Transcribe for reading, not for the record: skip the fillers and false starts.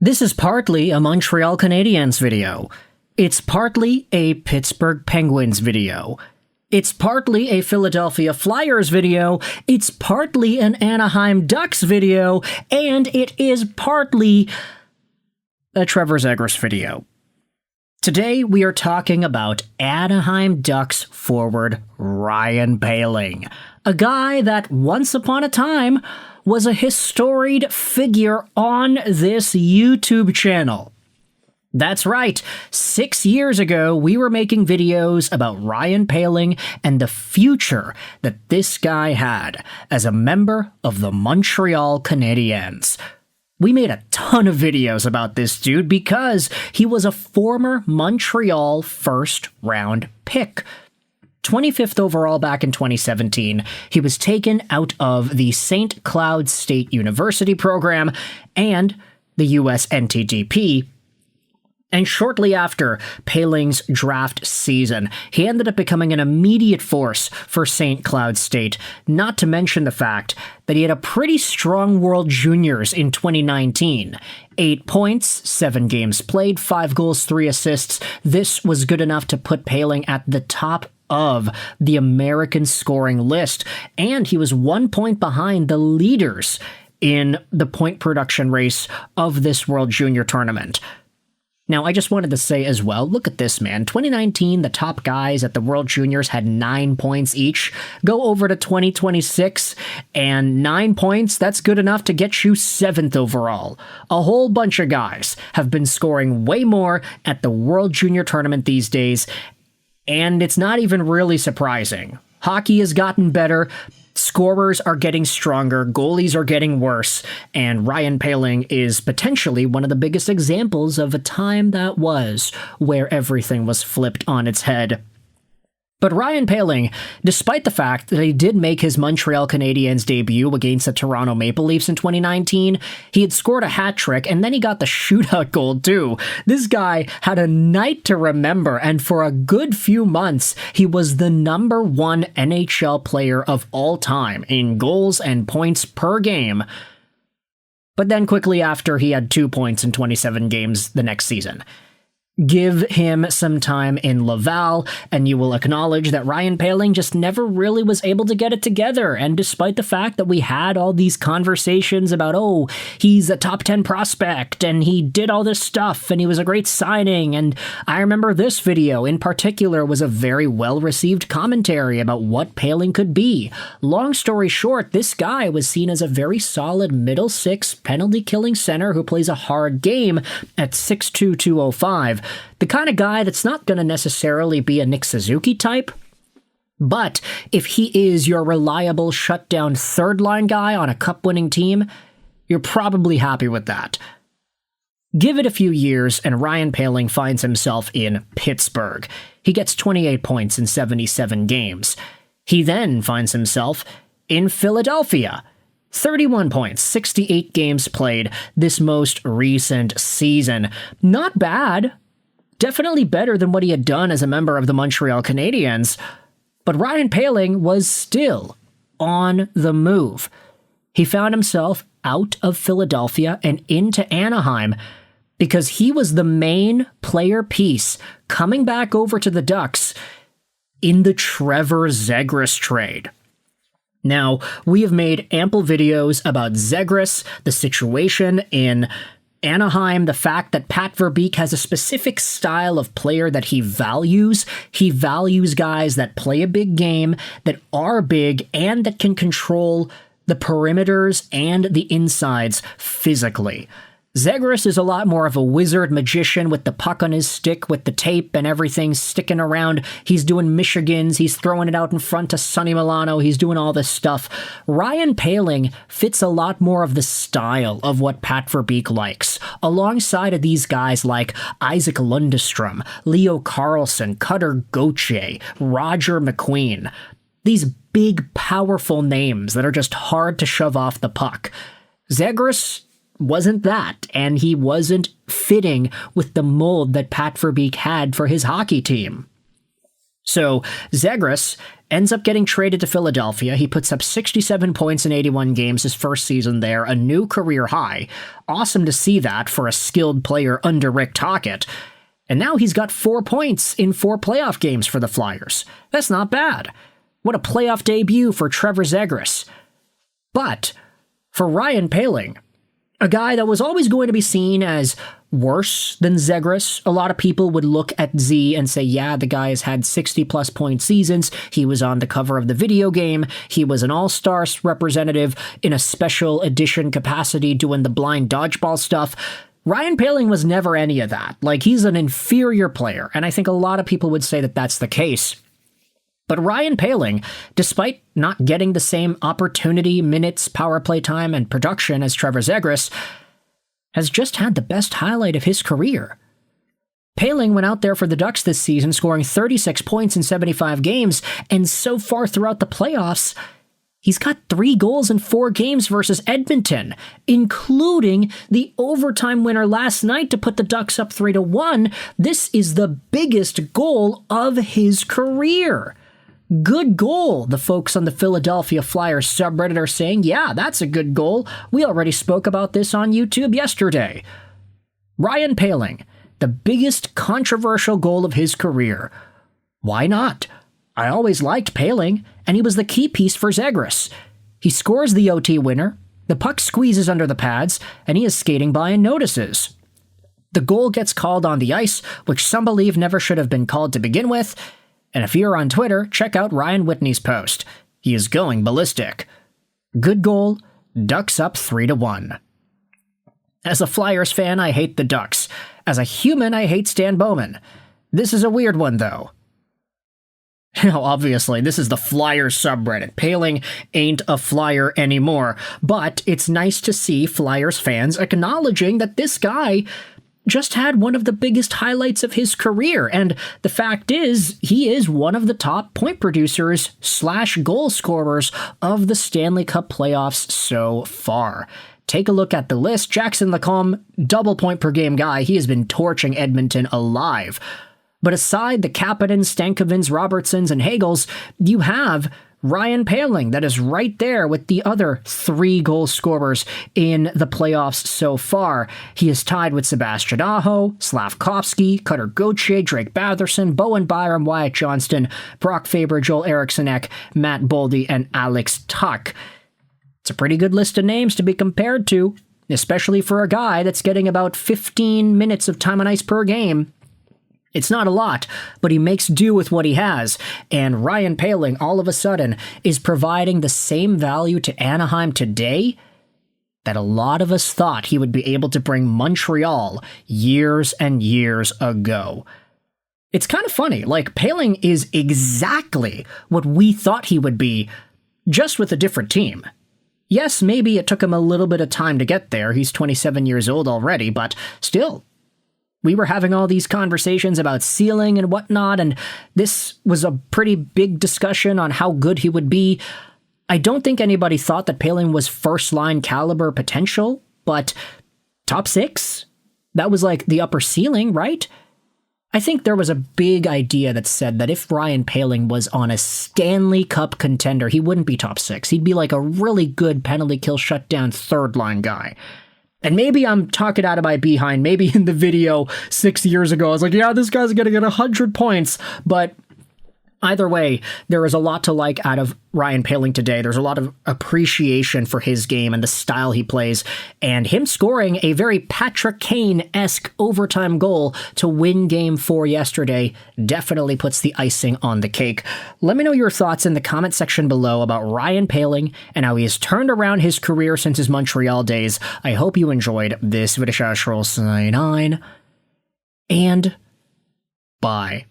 This is partly a Montreal Canadiens video. It's partly a Pittsburgh Penguins video. It's partly a Philadelphia Flyers video. It's partly an Anaheim Ducks video. And it is partly a Trevor Zegras video. Today, we are talking about Anaheim Ducks forward Ryan Poehling, a guy that once upon a time was a historied figure on this YouTube channel. That's right, 6 years ago, we were making videos about Ryan Poehling and the future that this guy had as a member of the Montreal Canadiens. We made a ton of videos about this dude because he was a former Montreal first-round pick. 25th overall back in 2017, he was taken out of the St. Cloud State University program and the US NTDP. And shortly after Poehling's draft season, he ended up becoming an immediate force for St. Cloud State, not to mention the fact that he had a pretty strong World Juniors in 2019. 8 points, 7 games played, 5 goals, 3 assists. This was good enough to put Poehling at the top of the American scoring list, and he was 1 point behind the leaders in the point production race of this World Junior tournament. Now, I just wanted to say as well, look at this, man. 2019, the top guys at the World Juniors had 9 points each. Go over to 2026, and 9 points, that's good enough to get you 7th overall. A whole bunch of guys have been scoring way more at the World Junior tournament these days, and it's not even really surprising. Hockey has gotten better. Scorers are getting stronger, goalies are getting worse, and Ryan Poehling is potentially one of the biggest examples of a time that was where everything was flipped on its head. But Ryan Poehling, despite the fact that he did make his Montreal Canadiens debut against the Toronto Maple Leafs in 2019, he had scored a hat trick and then he got the shootout goal too. This guy had a night to remember, and for a good few months, he was the #1 NHL player of all time in goals and points per game. But then quickly after, he had 2 points in 27 games the next season. Give him some time in Laval, and you will acknowledge that Ryan Poehling just never really was able to get it together. And despite the fact that we had all these conversations about, oh, he's a top 10 prospect, and he did all this stuff, and he was a great signing, and I remember this video in particular was a very well-received commentary about what Poehling could be. Long story short, this guy was seen as a very solid middle six penalty-killing center who plays a hard game at 6'2", 205. The kind of guy that's not going to necessarily be a Nick Suzuki type, but if he is your reliable shutdown third-line guy on a cup-winning team, you're probably happy with that. Give it a few years, and Ryan Poehling finds himself in Pittsburgh. He gets 28 points in 77 games. He then finds himself in Philadelphia. 31 points, 68 games played this most recent season. Not bad. Definitely better than what he had done as a member of the Montreal Canadiens. But Ryan Poehling was still on the move. He found himself out of Philadelphia and into Anaheim because he was the main player piece coming back over to the Ducks in the Trevor Zegras trade. Now, we have made ample videos about Zegras, the situation in Anaheim, the fact that Pat Verbeek has a specific style of player that he values. He values guys that play a big game, that are big, and that can control the perimeters and the insides physically. Zegras is a lot more of a wizard magician with the puck on his stick, with the tape and everything sticking around. He's doing Michigans, he's throwing it out in front to Sonny Milano, he's doing all this stuff. Ryan Poehling fits a lot more of the style of what Pat Verbeek likes, alongside of these guys like Isaac Lundestrom, Leo Carlsson, Cutter Gauthier, Roger McQueen. These big, powerful names that are just hard to shove off the puck. Zegras wasn't that, and he wasn't fitting with the mold that Pat Verbeek had for his hockey team. So Zegras ends up getting traded to Philadelphia. He puts up 67 points in 81 games his first season there, a new career high. Awesome to see that for a skilled player under Rick Tocchet. And now he's got 4 points in 4 playoff games for the Flyers. That's not bad. What a playoff debut for Trevor Zegras. But for Ryan Poehling, a guy that was always going to be seen as worse than Zegras. A lot of people would look at Z and say, yeah, the guy has had 60-plus point seasons. He was on the cover of the video game. He was an all-star representative in a special edition capacity doing the blind dodgeball stuff. Ryan Poehling was never any of that. Like, he's an inferior player, and I think a lot of people would say that that's the case. But Ryan Poehling, despite not getting the same opportunity, minutes, power play time, and production as Trevor Zegras, has just had the best highlight of his career. Poehling went out there for the Ducks this season, scoring 36 points in 75 games, and so far throughout the playoffs, he's got 3 goals in 4 games versus Edmonton, including the overtime winner last night to put the Ducks up 3-1. This is the biggest goal of his career. Good goal, the folks on the Philadelphia Flyers subreddit are saying. Yeah, that's a good goal. We already spoke about this on YouTube yesterday. Ryan Poehling, the biggest controversial goal of his career. Why not? I always liked Poehling, and he was the key piece for Zegras. He scores the OT winner, the puck squeezes under the pads, and he is skating by and notices. The goal gets called on the ice, which some believe never should have been called to begin with. And if you're on Twitter, check out Ryan Whitney's post. He is going ballistic. Good goal, Ducks up 3-1. As a Flyers fan, I hate the Ducks. As a human, I hate Stan Bowman. This is a weird one, though. Now, obviously, this is the Flyers subreddit. Poehling ain't a Flyer anymore. But it's nice to see Flyers fans acknowledging that this guy just had one of the biggest highlights of his career, and the fact is, he is one of the top point producers / goal scorers of the Stanley Cup playoffs so far. Take a look at the list. Jackson Lacombe, double point per game guy. He has been torching Edmonton alive. But aside the Kapanens, Stankovens, Robertsons, and Hagels, you have Ryan Poehling, that is right there with the other 3 goal scorers in the playoffs so far. He is tied with Sebastian Aho, Slavkovsky, Cutter Gauthier, Drake Batherson, Bowen Byram, Wyatt Johnston, Brock Faber, Joel Eriksson, Matt Boldy, and Alex Tuch. It's a pretty good list of names to be compared to, especially for a guy that's getting about 15 minutes of time on ice per game. It's not a lot, but he makes do with what he has, and Ryan Poehling, all of a sudden, is providing the same value to Anaheim today that a lot of us thought he would be able to bring Montreal years and years ago. It's kind of funny, like, Poehling is exactly what we thought he would be, just with a different team. Yes, maybe it took him a little bit of time to get there, he's 27 years old already, but still, we were having all these conversations about ceiling and whatnot, and this was a pretty big discussion on how good he would be. I don't think anybody thought that Poehling was first-line caliber potential, but top 6? That was like the upper ceiling, right? I think there was a big idea that said that if Ryan Poehling was on a Stanley Cup contender, he wouldn't be top 6. He'd be like a really good penalty kill shutdown third-line guy. And maybe I'm talking out of my behind. Maybe in the video 6 years ago, I was like, yeah, this guy's going to get 100 points. But either way, there is a lot to like out of Ryan Poehling today. There's a lot of appreciation for his game and the style he plays. And him scoring a very Patrick Kane-esque overtime goal to win Game 4 yesterday definitely puts the icing on the cake. Let me know your thoughts in the comment section below about Ryan Poehling and how he has turned around his career since his Montreal days. I hope you enjoyed this video. And bye.